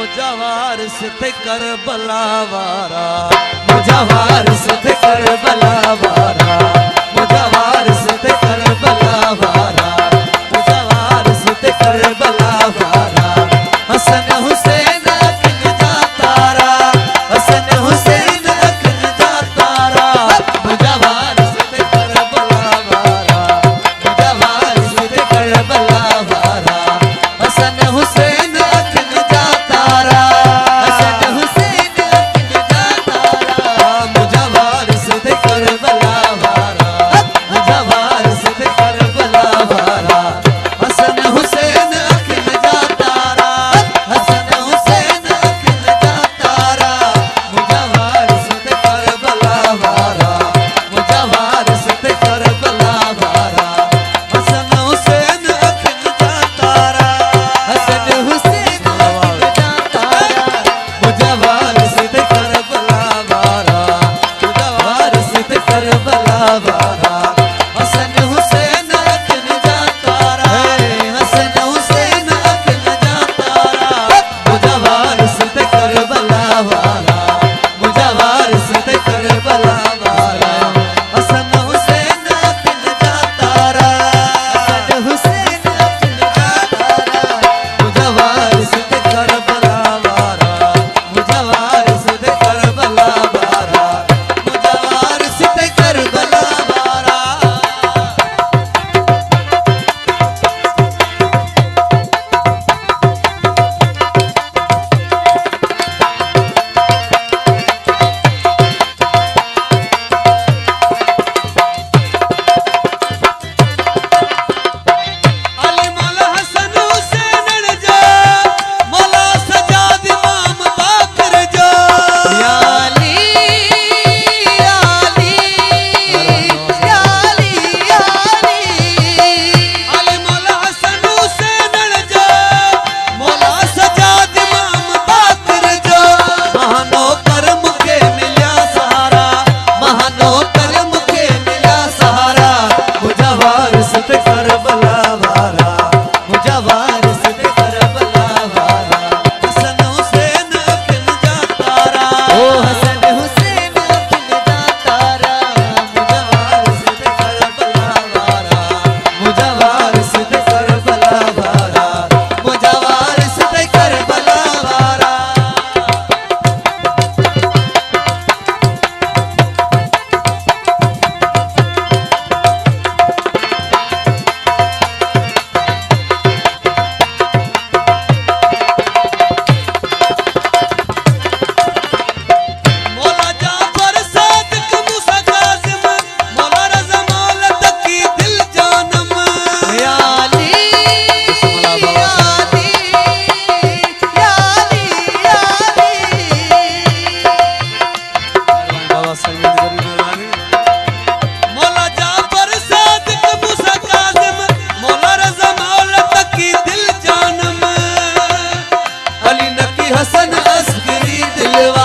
मुझा वारिस थे करबला वारा, मुझा वारिस थे करबला वारा, मुझा वारिस थे करबला वारा, मुझा वारिस थे करबला वारा। हसन हुसैन अखिल जा तारा, हसन हुसैन अखिल जा तारा, मुझा वारिस थे करबला वारा, मुझा वारिस थे करबला वारा। हसन हुसैन अखिल जा तारा, हसन हुसैन अखिल जा तारा, मुझा वारिस थे करबला वारा, मुझा वारिस थे करबला वारा। हसन हुसैन अखिल जा तारा, हसन हुसैन अखिल जा तारा, मुझा वारिस थे करबला वारा, मुझा वारिस थे करबला वारा। हसन हुसैन अखिल जा तारा, हसन हुसैन अखिल जा तारा, मुझा वारिस थे करबला वारा, मुझा वारिस थे करबला वारा। हसन हुसैन अखिल जा तारा, हसन हुसैन अखिल जा तारा, मुझा वारिस थे करबला वारा, मुझा वारिस थे करबला वारा। हसन हुसैन अखिल जा तारा, हसन हुसैन अखिल जा तारा, मुझा वारिस थे करबला वारा, मुझा वारिस थे करबला वारा, मुझा वारिस थे करबला वारा। अली मौला हसन हुसैन जो, मौला सजाद इमाम बाकर जो, या अली या अली या अली या अली। अली मौला हसन हुसैन जो, मौला सजाद इमाम बाकर जो, महानो करम के मिलिया सहारा, महानो करम के मिलिया सहारा। मुझा वारिस थे करबला वारा, मुझा वारिस थे करबला वारा। हसन हुसैन अखिल जा तारा, ओ हसन हुसैन अखिल जा तारा, मुझा वारिस थे करबला वारा, मुझा वारिस थे करबला वारा, मुझा वारिस थे करबला वारा। मौला जाफर सादिक मूसा कासिम, मौला रज़ा मौला तकी दिल जानम, या अली या अली या अली या अली। बाबा सईद गरीब नवानी। मौला जाफर सादिक मूसा कासिम, मौला रज़ा मौला तकी दिल जानम, अली नकी हसन अस्करी दिलवा